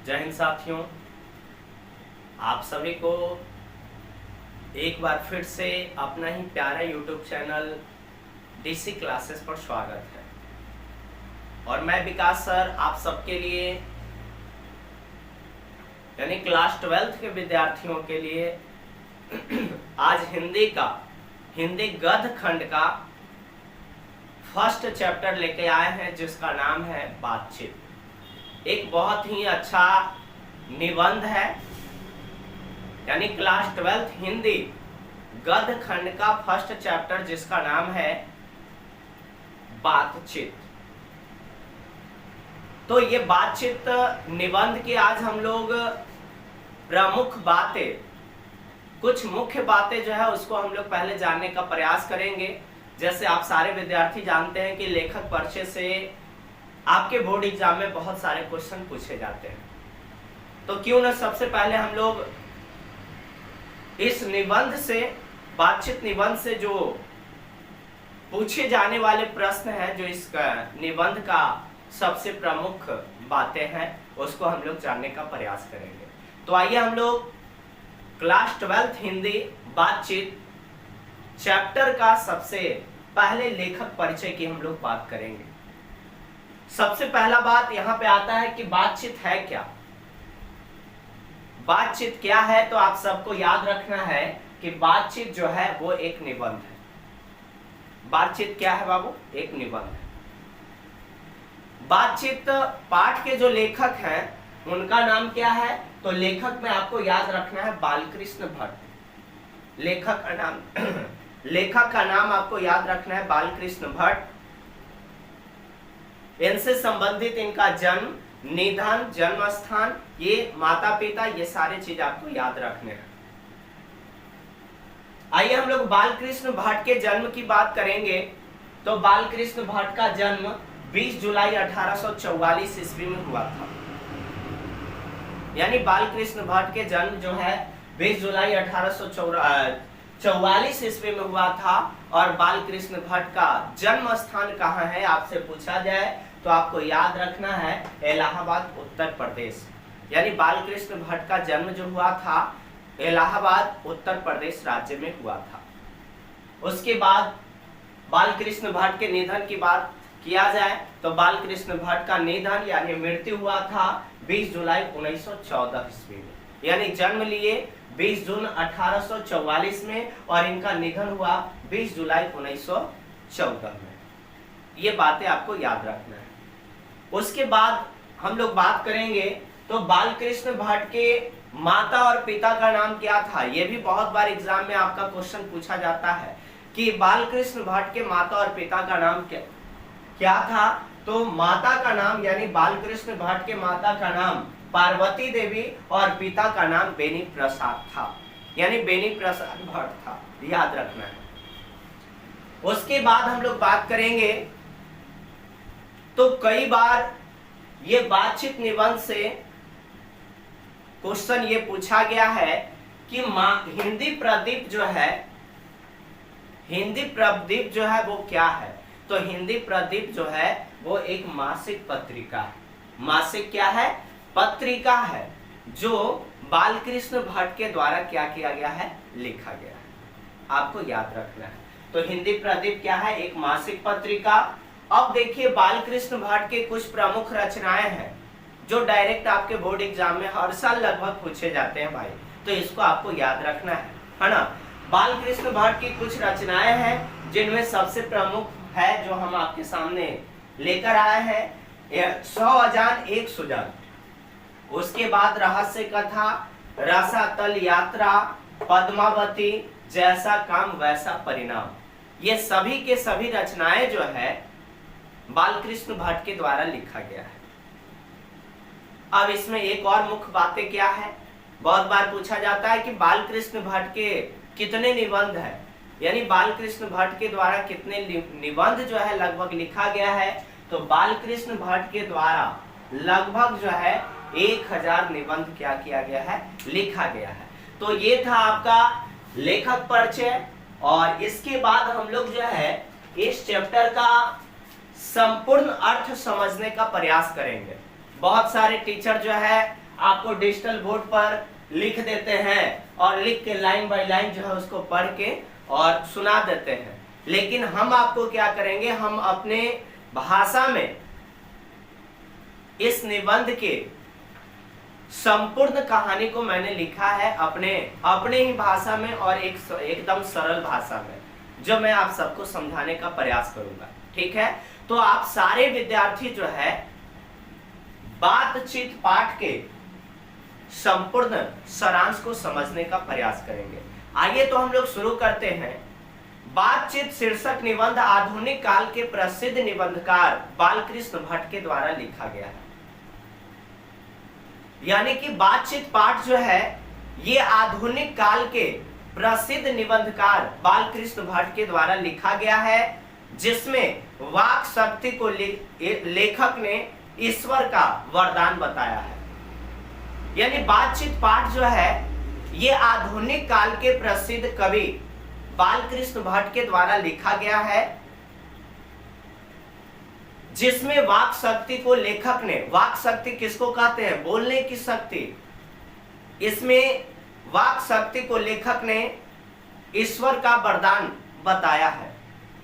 जय हिंद साथियों, आप सभी को एक बार फिर से अपना ही प्यारा YouTube चैनल डीसी क्लासेस पर स्वागत है। और मैं विकास सर आप सबके लिए यानी क्लास 12th के विद्यार्थियों के लिए आज हिंदी गद्य खंड का फर्स्ट चैप्टर लेके आए हैं, जिसका नाम है बातचीत। एक बहुत ही अच्छा निबंध है, यानी क्लास 12th हिंदी गद्य खंड का फर्स्ट चैप्टर, जिसका नाम है बातचीत। तो ये बातचीत निबंध की आज हम लोग प्रमुख बातें, कुछ मुख्य बातें जो है उसको हम लोग पहले जानने का प्रयास करेंगे। जैसे आप सारे विद्यार्थी जानते हैं कि लेखक परिचय से आपके बोर्ड एग्जाम में बहुत सारे क्वेश्चन पूछे जाते हैं, तो क्यों ना सबसे पहले हम लोग इस निबंध से, बातचीत निबंध से जो पूछे जाने वाले प्रश्न हैं, जो इस निबंध का सबसे प्रमुख बातें हैं, उसको हम लोग जानने का प्रयास करेंगे। तो आइए हम लोग क्लास 12th हिंदी बातचीत चैप्टर का सबसे पहले लेखक परिचय की हम लोग बात करेंगे। सबसे पहला बात यहाँ पे आता है कि बातचीत है क्या। बातचीत क्या है, तो आप सबको याद रखना है कि बातचीत जो है वो एक निबंध है। बातचीत क्या है बाबू? एक निबंध है। बातचीत पाठ के जो लेखक हैं उनका नाम क्या है, तो लेखक में आपको याद रखना है बालकृष्ण भट्ट। लेखक का नाम आपको याद रखना है बालकृष्ण भट्ट। इनसे संबंधित इनका जन्म, निधन, जन्म स्थान, ये माता पिता, ये सारे चीज आपको याद रखने हैं। आइए हम लोग बालकृष्ण भट्ट के जन्म की बात करेंगे। तो बालकृष्ण भट्ट का जन्म 20 जुलाई 1844 ईस्वी में हुआ था। यानी बालकृष्ण भट्ट के जन्म जो है 20 जुलाई 1844 ईस्वी में हुआ था। और बालकृष्ण भट्ट का जन्म स्थान कहाँ है आपसे पूछा जाए तो आपको याद रखना है इलाहाबाद, उत्तर प्रदेश। यानी बालकृष्ण भट्ट का जन्म जो हुआ था इलाहाबाद, उत्तर प्रदेश राज्य में हुआ था। उसके बाद बालकृष्ण भट्ट के निधन की बात किया जाए तो बालकृष्ण भट्ट का निधन यानी मृत्यु हुआ था 20 जुलाई 1914 ईस्वी में। यानी जन्म लिए 20 जून 1844 में और इनका निधन हुआ 20 जुलाई 1914 में। ये बातें आपको याद रखना है। उसके बाद हम लोग बात करेंगे तो बालकृष्ण भट्ट के माता और पिता का नाम क्या था। यह भी बहुत बार एग्जाम में आपका क्वेश्चन पूछा जाता है कि बालकृष्ण भट्ट के माता और पिता का नाम क्या था। तो माता का नाम यानी बालकृष्ण भट्ट के माता का नाम पार्वती देवी और पिता का नाम बेनी प्रसाद था। यानी बेनी प्रसाद भट्ट था, याद रखना है। उसके बाद हम लोग बात करेंगे तो कई बार ये बातचीत निबंध से क्वेश्चन ये पूछा गया है कि हिंदी प्रदीप जो है वो क्या है। तो हिंदी प्रदीप जो है वो एक मासिक पत्रिका है। मासिक क्या है? पत्रिका है, जो बालकृष्ण भट्ट के द्वारा क्या किया गया है, लिखा गया है। आपको याद रखना है। तो हिंदी प्रदीप क्या है? एक मासिक पत्रिका। अब देखिए बालकृष्ण भट्ट के कुछ प्रमुख रचनाएं हैं जो डायरेक्ट आपके बोर्ड एग्जाम में हर साल लगभग पूछे जाते हैं भाई, तो इसको आपको याद रखना है ना। बालकृष्ण भट्ट की कुछ रचनाएं हैं जिनमें सबसे प्रमुख है जो हम आपके सामने लेकर आए हैं 100 अजान एक सुजान। उसके बाद रहस्य कथा, रसातल यात्रा, पद्मावती, जैसा काम वैसा परिणाम, ये सभी के सभी रचनाएं जो है बालकृष्ण भट्ट के द्वारा लिखा गया है। अब इसमें एक और मुख्य बातें क्या है, बहुत बार पूछा जाता है कि बालकृष्ण भट्ट के कितने निबंध है, यानी बालकृष्ण भट्ट के द्वारा कितने निबंध जो है लगभग लिखा गया है। तो बालकृष्ण भट्ट के द्वारा लगभग जो है 1000 निबंध क्या किया गया है, लिखा गया है। तो ये था आपका लेखक परिचय। और इसके बाद हम लोग जो है इस चैप्टर का संपूर्ण अर्थ समझने का प्रयास करेंगे। बहुत सारे टीचर जो है आपको डिजिटल बोर्ड पर लिख देते हैं और लिख के लाइन बाय लाइन जो है उसको पढ़ के और सुना देते हैं। लेकिन हम आपको क्या करेंगे, हम अपने भाषा में इस निबंध के संपूर्ण कहानी को मैंने लिखा है अपने ही भाषा में और एकदम सरल भाषा में, जो मैं आप सबको समझाने का प्रयास करूंगा। ठीक है, तो आप सारे विद्यार्थी जो है बातचीत पाठ के संपूर्ण सारांश को समझने का प्रयास करेंगे। आइए तो हम लोग शुरू करते हैं। बातचीत शीर्षक निबंध आधुनिक काल के प्रसिद्ध निबंधकार बालकृष्ण भट्ट के द्वारा लिखा गया है। यानी कि बातचीत पाठ जो है ये आधुनिक काल के प्रसिद्ध निबंधकार बालकृष्ण भट्ट के द्वारा लिखा गया है, जिसमें वाक शक्ति को लेखक ने ईश्वर का वरदान बताया है। यानी बातचीत पाठ जो है ये आधुनिक काल के प्रसिद्ध कवि बालकृष्ण भट्ट के द्वारा लिखा गया है, जिसमें वाक शक्ति को लेखक ने, वाक शक्ति किसको कहते हैं, बोलने की शक्ति, इसमें वाक शक्ति को लेखक ने ईश्वर का वरदान बताया है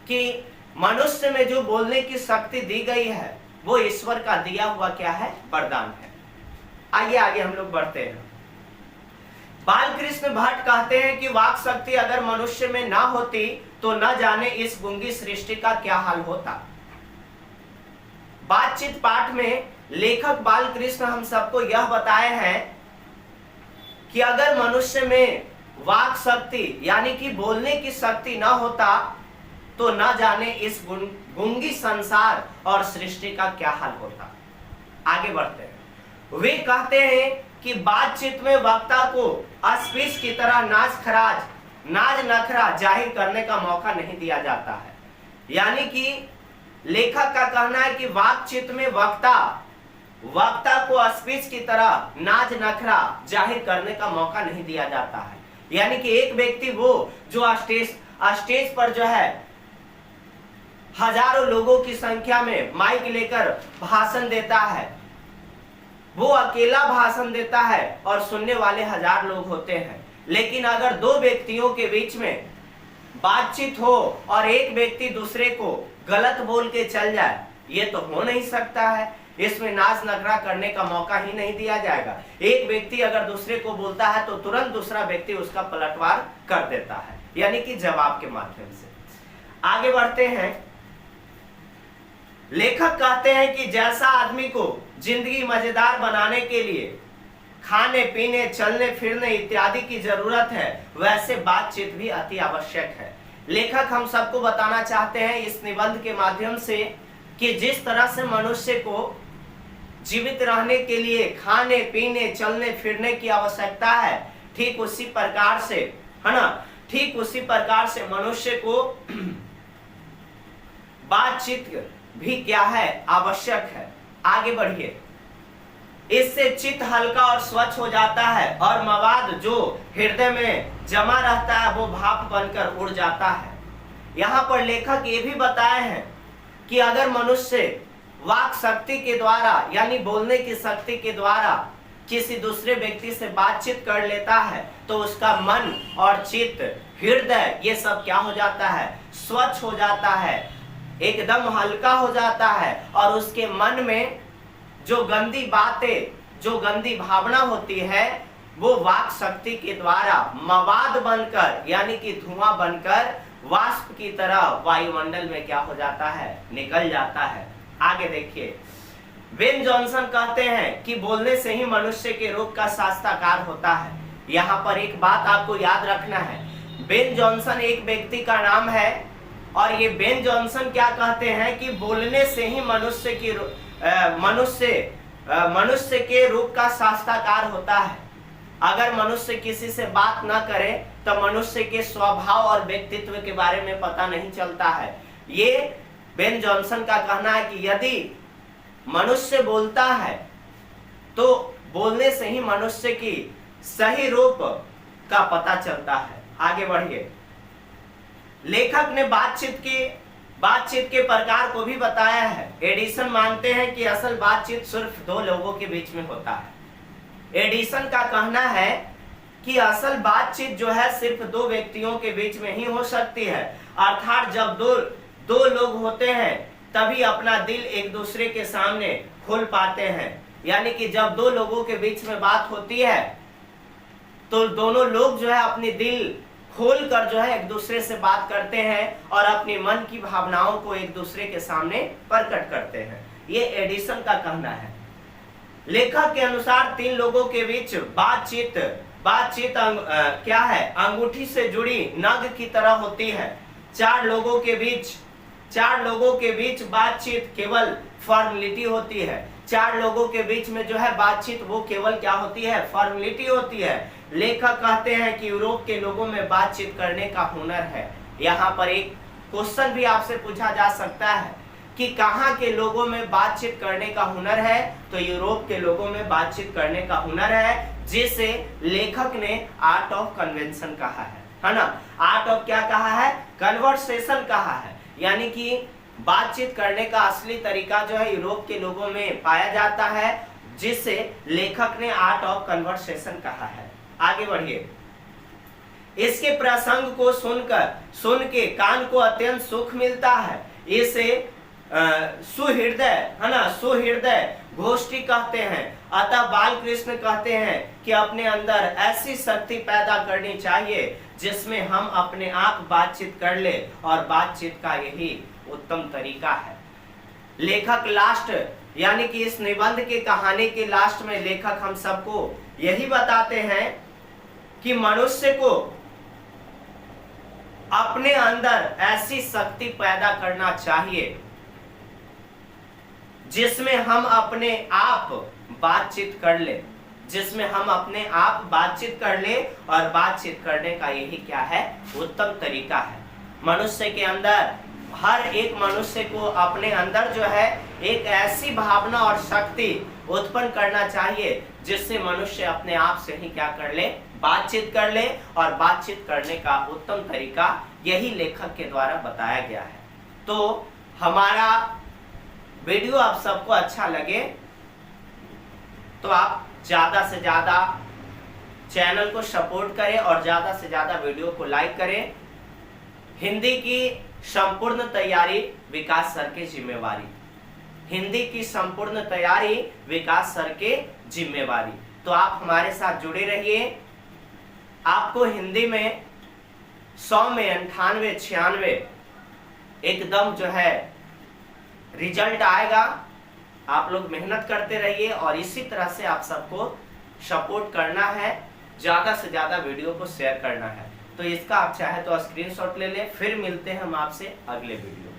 कि मनुष्य में जो बोलने की शक्ति दी गई है वो ईश्वर का दिया हुआ क्या है, वरदान है। आइए आगे हम लोग बढ़ते हैं। बालकृष्ण भट्ट कहते हैं कि वाक शक्ति अगर मनुष्य में ना होती तो न जाने इस गूंगी सृष्टि का क्या हाल होता। बातचीत पाठ में लेखक बालकृष्ण हम सबको यह बताए हैं कि अगर मनुष्य में वाक शक्ति यानी कि बोलने की शक्ति न होता तो न जाने इस गूंगी संसार और सृष्टि का क्या हाल होता। आगे बढ़ते हैं। वे कहते हैं कि बातचीत में वक्ता को अस्पीस की तरह नाज नखरा जाहिर करने का मौका नहीं दिया जाता है। यानी कि लेखक का कहना है कि बातचीत में वक्ता को अस्पीस की तरह नाज नखरा जाहिर करने का मौका नहीं दिया जाता है। यानी कि एक व्यक्ति वो जो स्टेज पर जो है हजारों लोगों की संख्या में माइक लेकर भाषण देता है, वो अकेला भाषण देता है और सुनने वाले 1000 लोग होते हैं। लेकिन अगर दो व्यक्तियों के बीच में बातचीत हो और एक व्यक्ति दूसरे को गलत बोल के चल जाए, ये तो हो नहीं सकता है। इसमें नाच नखरा करने का मौका ही नहीं दिया जाएगा। एक व्यक्ति अगर दूसरे को बोलता है तो तुरंत दूसरा व्यक्ति उसका पलटवार कर देता है, यानी कि जवाब के माध्यम से। आगे बढ़ते हैं। लेखक कहते हैं कि जैसा आदमी को जिंदगी मजेदार बनाने के लिए खाने पीने चलने फिरने इत्यादि की जरूरत है, वैसे बातचीत भी अति आवश्यक है। लेखक हम सबको बताना चाहते हैं इस निबंध के माध्यम से कि जिस तरह से मनुष्य को जीवित रहने के लिए खाने पीने चलने फिरने की आवश्यकता है, ठीक उसी प्रकार से, है ना, ठीक उसी प्रकार से मनुष्य को बातचीत भी क्या है, आवश्यक है। आगे बढ़िए। इससे चित्त हल्का और स्वच्छ हो जाता है और मवाद जो हृदय में जमा रहता है वो भाप बनकर उड़ जाता है। यहाँ पर लेखक ये भी बताए हैं कि अगर मनुष्य वाक शक्ति के द्वारा यानी बोलने की शक्ति के द्वारा किसी दूसरे व्यक्ति से बातचीत कर लेता है तो उसका मन और चित्त हृदय ये सब क्या हो जाता है, स्वच्छ हो जाता है, एकदम हल्का हो जाता है और उसके मन में जो गंदी बातें, जो गंदी भावना होती है वो वाक शक्ति के द्वारा मवाद बनकर यानी कि धुआं बनकर वाष्प की तरह वायुमंडल में क्या हो जाता है, निकल जाता है। आगे देखिए। बेन जॉनसन कहते हैं कि बोलने से ही मनुष्य के रोग का शास्त्राकार होता है। यहाँ पर एक बात आपको याद रखना है, बेन जॉनसन एक व्यक्ति का नाम है और ये बेन जॉनसन क्या कहते हैं कि बोलने से ही मनुष्य के रूप का शास्त्राकार होता है। अगर मनुष्य किसी से बात ना करे तो मनुष्य के स्वभाव और व्यक्तित्व के बारे में पता नहीं चलता है। ये बेन जॉनसन का कहना है कि यदि मनुष्य बोलता है तो बोलने से ही मनुष्य की सही रूप का पता चलता है। आगे बढ़िए। लेखक ने बातचीत के प्रकार को भी बताया है। एडिसन मानते हैं कि असल बातचीत सिर्फ दो लोगों के बीच में होता है। एडिसन का कहना है कि असल बातचीत जो है सिर्फ दो व्यक्तियों के बीच में ही हो सकती है, अर्थात जब दो लोग होते हैं तभी अपना दिल एक दूसरे के सामने खोल पाते हैं। यानी कि जब दो लोगों के बीच में बात होती है तो दोनों लोग जो है अपनी दिल खोल कर जो है एक दूसरे से बात करते हैं और अपनी मन की भावनाओं को एक दूसरे के सामने प्रकट करते हैं। ये एडिसन का कहना है। लेखक के अनुसार तीन लोगों के बीच बातचीत क्या है, अंगूठी से जुड़ी नग की तरह होती है। चार लोगों के बीच बातचीत केवल फॉर्मेलिटी होती है। चार लोगों के बीच में जो है बातचीत वो केवल क्या होती है, फॉर्मेलिटी होती है। लेखक कहते हैं कि यूरोप के लोगों में बातचीत करने का हुनर है। यहाँ पर एक क्वेश्चन भी आपसे पूछा जा सकता है कि कहाँ के लोगों में बातचीत करने का हुनर है, तो यूरोप के लोगों में बातचीत करने का हुनर है, जिसे लेखक ने आर्ट ऑफ कन्वेंशन कहा है ना। आर्ट ऑफ क्या कहा है, कन्वर्सेशन कहा है। यानी कि बातचीत करने का असली तरीका जो है यूरोप के लोगों में पाया जाता है, जिसे लेखक ने आर्ट ऑफ कन्वर्सेशन कहा है। आगे बढ़िए। इसके प्रसंग को सुन के कान को अत्यंत सुख मिलता है। इसे सुहृदय है ना, सुहृदय गोष्ठी कहते हैं। अतः बालकृष्ण कहते हैं कि अपने अंदर ऐसी शक्ति पैदा करनी चाहिए जिसमें हम अपने आप बातचीत कर ले, और बातचीत का यही उत्तम तरीका है। लेखक लास्ट यानी कि इस निबंध के कहानी के लास्ट में लेखक हम सबको यही बताते हैं कि मनुष्य को अपने अंदर ऐसी शक्ति पैदा करना चाहिए जिसमें हम अपने आप बातचीत कर ले, और बातचीत करने का यही क्या है, उत्तम तरीका है। मनुष्य के अंदर, हर एक मनुष्य को अपने अंदर जो है एक ऐसी भावना और शक्ति उत्पन्न करना चाहिए जिससे मनुष्य अपने आप से ही क्या कर ले, बातचीत कर ले, और बातचीत करने का उत्तम तरीका यही लेखक के द्वारा बताया गया है। तो हमारा वीडियो आप सबको अच्छा लगे तो आप ज्यादा से ज्यादा चैनल को सपोर्ट करें और ज्यादा से ज्यादा वीडियो को लाइक करें। हिंदी की संपूर्ण तैयारी विकास सर की जिम्मेवारी, हिंदी की संपूर्ण तैयारी विकास सर के जिम्मेवारी। तो आप हमारे साथ जुड़े रहिए। आपको हिंदी में 100 में 98 96 एकदम जो है रिजल्ट आएगा। आप लोग मेहनत करते रहिए और इसी तरह से आप सबको सपोर्ट करना है, ज्यादा से ज्यादा वीडियो को शेयर करना है। तो इसका आप चाहे तो स्क्रीनशॉट ले लें। फिर मिलते हैं हम आपसे अगले वीडियो।